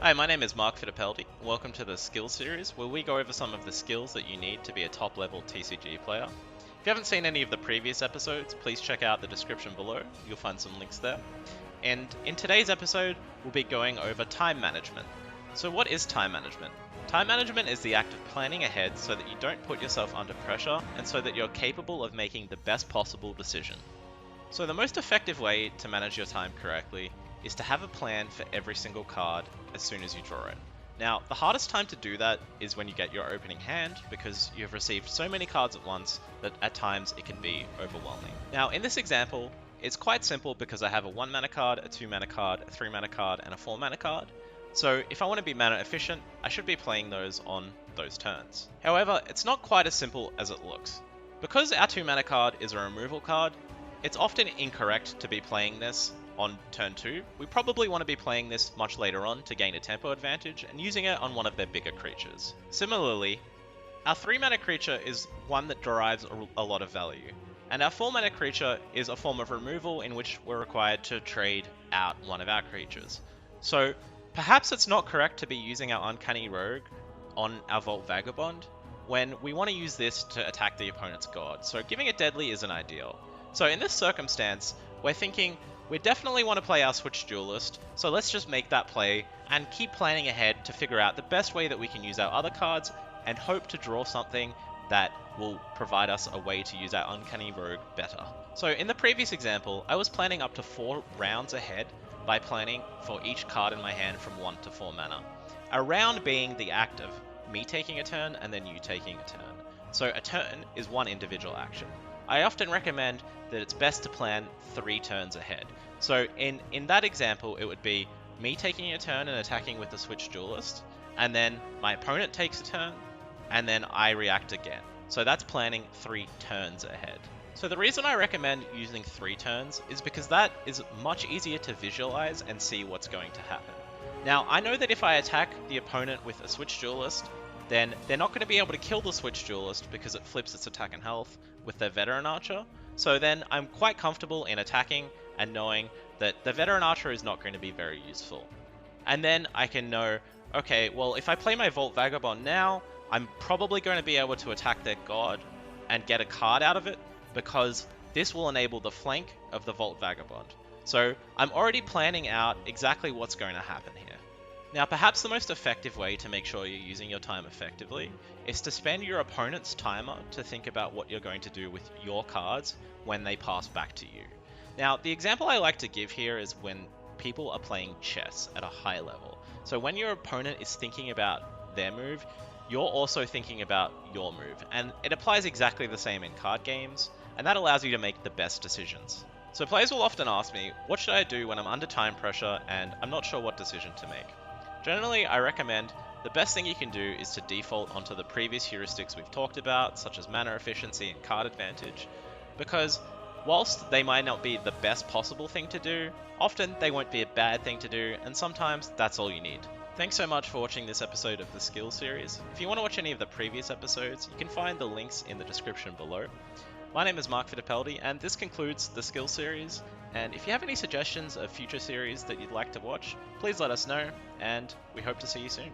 Hi, my name is Mark Fittipaldi. Welcome to the Skills series, where we go over some of the skills that you need to be a top-level TCG player. If you haven't seen any of the previous episodes, please check out the description below. You'll find some links there. And in today's episode, we'll be going over time management. So what is time management? Time management is the act of planning ahead so that you don't put yourself under pressure and so that you're capable of making the best possible decision. So the most effective way to manage your time correctly is to have a plan for every single card as soon as you draw it. Now, the hardest time to do that is when you get your opening hand, because you've received so many cards at once that at times it can be overwhelming. Now, in this example, it's quite simple because I have a 1 mana card, a 2 mana card, a 3 mana card, and a 4 mana card. So if I want to be mana efficient, I should be playing those on those turns. However, it's not quite as simple as it looks. Because our 2 mana card is a removal card, it's often incorrect to be playing this on turn 2. We probably want to be playing this much later on to gain a tempo advantage and using it on one of their bigger creatures. Similarly, our 3 mana creature is one that derives a lot of value, and our 4 mana creature is a form of removal in which we're required to trade out one of our creatures. So perhaps it's not correct to be using our Uncanny Rogue on our Vault Vagabond when we want to use this to attack the opponent's god, so giving it deadly isn't ideal. So in this circumstance, we're thinking we definitely want to play our Switch Duelist, so let's just make that play and keep planning ahead to figure out the best way that we can use our other cards and hope to draw something that will provide us a way to use our Uncanny Rogue better. So in the previous example, I was planning up to 4 rounds ahead by planning for each card in my hand from 1 to 4 mana. A round being the act of me taking a turn and then you taking a turn. So a turn is one individual action. I often recommend that it's best to plan 3 turns ahead. So in that example, it would be me taking a turn and attacking with the Switch Duelist, and then my opponent takes a turn, and then I react again. So that's planning 3 turns ahead. So the reason I recommend using 3 turns is because that is much easier to visualize and see what's going to happen. Now, I know that if I attack the opponent with a Switch Duelist, then they're not going to be able to kill the Switch Duelist because it flips its attack and health with their Veteran Archer. So then I'm quite comfortable in attacking and knowing that the Veteran Archer is not going to be very useful. And then I can know, okay, well, if I play my Vault Vagabond now, I'm probably going to be able to attack their god and get a card out of it because this will enable the flank of the Vault Vagabond. So I'm already planning out exactly what's going to happen here. Now, perhaps the most effective way to make sure you're using your time effectively is to spend your opponent's timer to think about what you're going to do with your cards when they pass back to you. Now, the example I like to give here is when people are playing chess at a high level. So when your opponent is thinking about their move, you're also thinking about your move. And it applies exactly the same in card games, and that allows you to make the best decisions. So players will often ask me, what should I do when I'm under time pressure and I'm not sure what decision to make? Generally, I recommend the best thing you can do is to default onto the previous heuristics we've talked about, such as mana efficiency and card advantage, because whilst they might not be the best possible thing to do, often they won't be a bad thing to do, and sometimes that's all you need. Thanks so much for watching this episode of the Skills series. If you want to watch any of the previous episodes, you can find the links in the description below. My name is Mark Fittipaldi, and this concludes the Skills series. And if you have any suggestions of future series that you'd like to watch, please let us know, and we hope to see you soon.